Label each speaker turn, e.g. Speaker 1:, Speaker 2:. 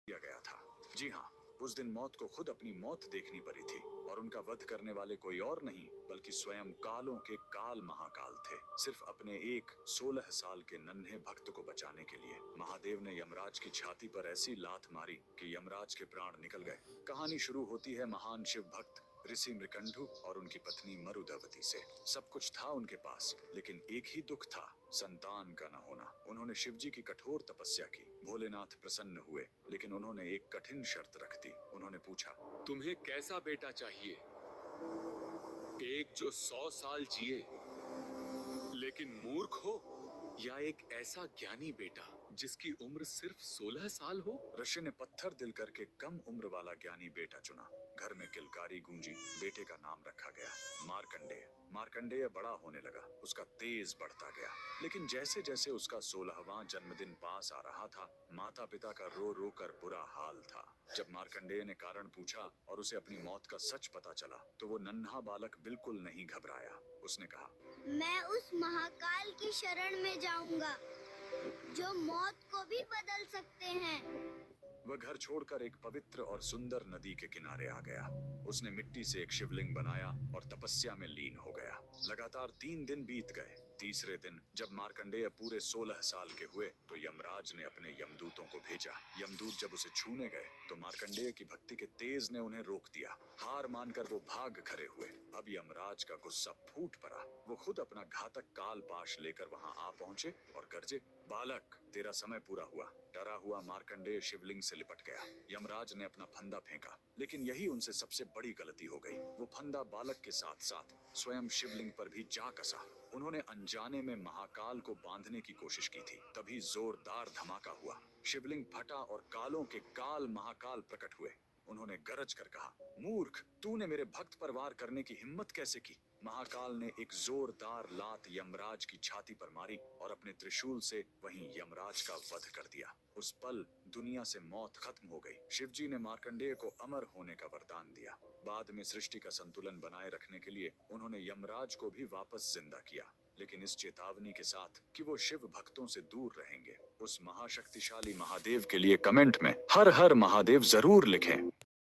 Speaker 1: किया गया था। जी हाँ, उस दिन मौत को खुद अपनी मौत देखनी पड़ी थी और उनका वध करने वाले कोई और नहीं बल्कि स्वयं कालों के काल महाकाल थे। सिर्फ अपने एक 16 साल के नन्हे भक्त को बचाने के लिए महादेव ने यमराज की छाती पर ऐसी लात मारी कि यमराज के प्राण निकल गए। कहानी शुरू होती है महान शिव भक्त ऋषि मृकंडु और उनकी पत्नी मरुदवती से। सब कुछ था उनके पास, लेकिन एक ही दुख था, संतान का न होना। उन्होंने शिवजी की कठोर तपस्या की। भोलेनाथ प्रसन्न हुए, लेकिन उन्होंने एक कठिन शर्त रख दी। उन्होंने पूछा,
Speaker 2: तुम्हें कैसा बेटा चाहिए? एक जो 100 साल जिए लेकिन मूर्ख हो, या एक ऐसा ज्ञानी बेटा जिसकी उम्र सिर्फ 16 साल हो?
Speaker 1: ऋषि ने पत्थर दिल करके कम उम्र वाला ज्ञानी बेटा चुना। घर में किलकारी गूंजी। बेटे का नाम रखा गया मार्कंडेय। मार्कंडेय बड़ा होने लगा, उसका तेज बढ़ता गया। लेकिन जैसे जैसे उसका 16वां जन्मदिन पास आ रहा था, माता पिता का रो रो कर बुरा हाल था। जब मार्कंडेय ने कारण पूछा और उसे अपनी मौत का सच पता चला, तो वो नन्हा बालक बिल्कुल नहीं घबराया। उसने कहा,
Speaker 3: मैं उस महाकाल की शरण में जाऊंगा जो मौत को भी बदल सकते हैं।
Speaker 1: वह घर छोड़कर एक पवित्र और सुंदर नदी के किनारे आ गया। उसने मिट्टी से एक शिवलिंग बनाया और तपस्या में लीन हो गया। लगातार 3 दिन बीत गए। तीसरे दिन जब मार्कंडेय पूरे 16 साल के हुए, तो यमराज ने अपने यमदूतों को भेजा। यमदूत जब उसे छूने गए, तो मार्कंडेय की भक्ति के तेज ने उन्हें रोक दिया। हार मानकर वो भाग खड़े हुए। अब यमराज का गुस्सा फूट पड़ा। वो खुद अपना घातक काल पाश लेकर वहां आ पहुंचे और गरजे, बालक, तेरा समय पूरा हुआ। डरा हुआ मार्कंडेय शिवलिंग से लिपट गया। यमराज ने अपना फंदा फेंका, लेकिन यही उनसे सबसे बड़ी गलती हो गई। वो फंदा बालक के साथ साथ स्वयं शिवलिंग पर भी जा कसा। उन्होंने अनजाने में महाकाल को बांधने की कोशिश की थी। तभी जोरदार धमाका हुआ। शिवलिंग फटा और कालों के काल महाकाल प्रकट हुए। उन्होंने गरज कर कहा, मूर्ख, तूने मेरे भक्त पर वार करने की हिम्मत कैसे की? महाकाल ने एक जोरदार लात यमराज की छाती पर मारी और अपने त्रिशूल से वहीं यमराज का वध कर दिया। उस पल दुनिया से मौत खत्म हो गई। शिवजी ने मार्कंडेय को अमर होने का वरदान दिया। बाद में सृष्टि का संतुलन बनाए रखने के लिए उन्होंने यमराज को भी वापस जिंदा किया, लेकिन इस चेतावनी के साथ कि वो शिव भक्तों से दूर रहेंगे। उस महाशक्तिशाली महादेव के लिए कमेंट में हर हर महादेव जरूर लिखें।